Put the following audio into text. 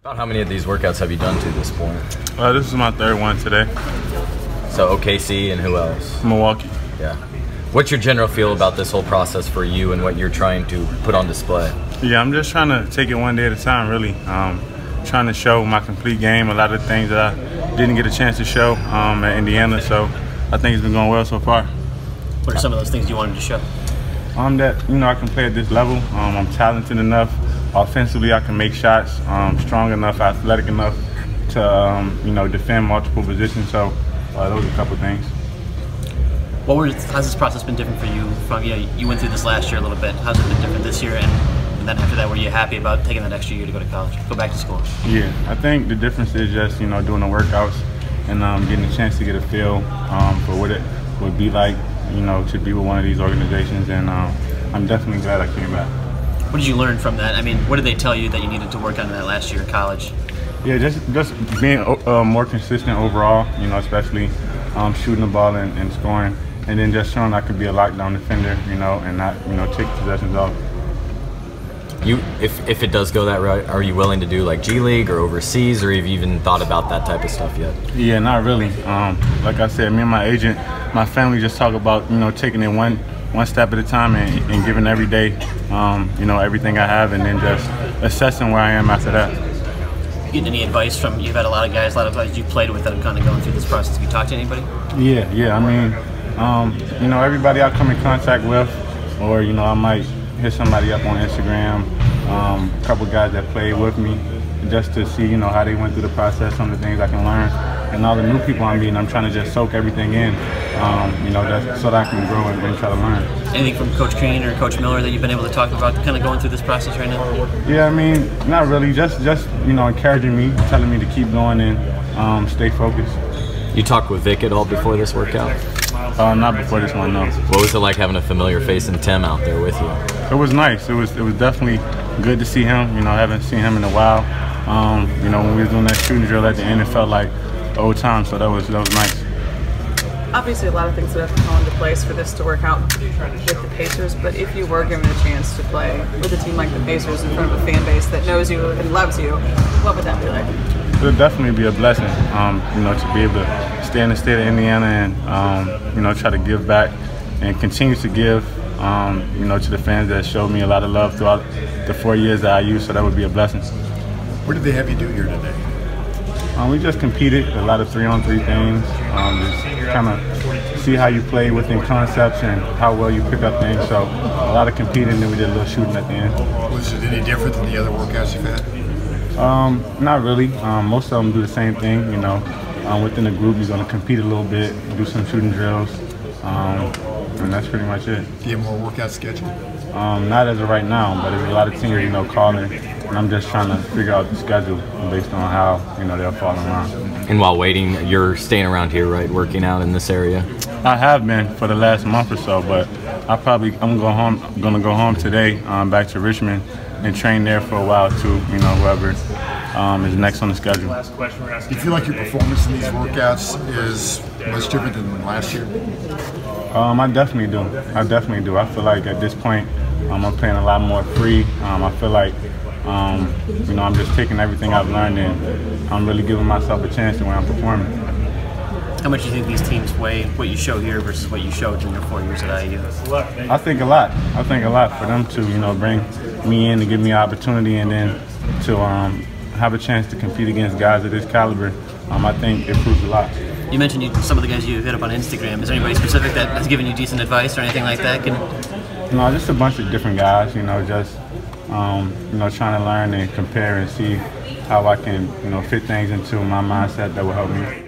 About how many of these workouts have you done to this point? This is my third one today. So OKC and who else? Milwaukee. Yeah. What's your general feel about this whole process for you and what you're trying to put on display? Yeah, I'm just trying to take it one day at a time, really. Trying to show my complete game, a lot of things that I didn't get a chance to show at Indiana, so I think it's been going well so far. What are some of those things you wanted to show? That I can play at this level. I'm talented enough. Offensively, I can make shots. Strong enough, athletic enough to defend multiple positions. So those are a couple things. How's this process been different for you? From you went through this last year a little bit. How's it been different this year? And then after that, were you happy about taking that extra year to go to college, go back to school? Yeah, I think the difference is just doing the workouts and getting a chance to get a feel for what it would be like to be with one of these organizations. And I'm definitely glad I came back. What did you learn from that? I mean, what did they tell you that you needed to work on in that last year of college? Yeah, just being more consistent overall, especially shooting the ball and scoring, and then just showing I could be a lockdown defender, and not, take possessions off. If it does go that route, are you willing to do like G League or overseas, or have you even thought about that type of stuff yet? Yeah, not really. Like I said, me and my agent, my family just talk about, taking it one step at a time and giving every day, everything I have, and then just assessing where I am after that. You getting any advice from, you've had a lot of guys you played with that have kind of going through this process. Have you talked to anybody? Yeah. I mean, everybody I come in contact with, or, I might hit somebody up on Instagram, a couple guys that played with me, just to see, how they went through the process, some of the things I can learn. And all the new people I'm meeting, I'm trying to just soak everything in, just so that I can grow and try to learn. Anything from Coach Crean or Coach Miller that you've been able to talk about kind of going through this process right now? Yeah, I mean, not really, just encouraging me, telling me to keep going and stay focused. You talked with Vic at all before this workout? Not before this one, no. What was it like having a familiar face in Tim out there with you? It was nice. It was definitely good to see him. I haven't seen him in a while. When we were doing that shooting drill at the end, it felt like old times, so that was nice. Obviously, a lot of things would have to fall into place for this to work out with the Pacers, but if you were given a chance to play with a team like the Pacers in front of a fan base that knows you and loves you, what would that be like? It would definitely be a blessing, to be able to stay in the state of Indiana and, try to give back and continue to give, to the fans that showed me a lot of love throughout the 4 years that I used, so that would be a blessing. What did they have you do here today? We just competed, a lot of 3-on-3 things, just kind of see how you play within concepts and how well you pick up things. So a lot of competing, and then we did a little shooting at the end. Was it any different than the other workouts you've had? Not really. Most of them do the same thing, within the group you're going to compete a little bit, do some shooting drills, and that's pretty much it. Do you have more workouts scheduled? Not as of right now, but there's a lot of teams, calling, and I'm just trying to figure out the schedule based on how, they'll fall around. And while waiting, you're staying around here, right, working out in this area? I have been for the last month or so, but I'm gonna go home today, back to Richmond, and train there for a while too. Whoever is next on the schedule. Do you feel like your performance in these workouts is much different than last year? I definitely do. I feel like at this point, I'm playing a lot more free. I feel like, I'm just taking everything I've learned and I'm really giving myself a chance to when I'm performing. How much do you think these teams weigh what you show here versus what you showed in your 4 years at IU? I think a lot. For them to, bring me in to give me an opportunity and then to have a chance to compete against guys of this caliber, I think it proves a lot. You mentioned some of the guys you hit up on Instagram. Is there anybody specific that has given you decent advice or anything like that? No, just a bunch of different guys, just trying to learn and compare and see how I can, fit things into my mindset that will help me.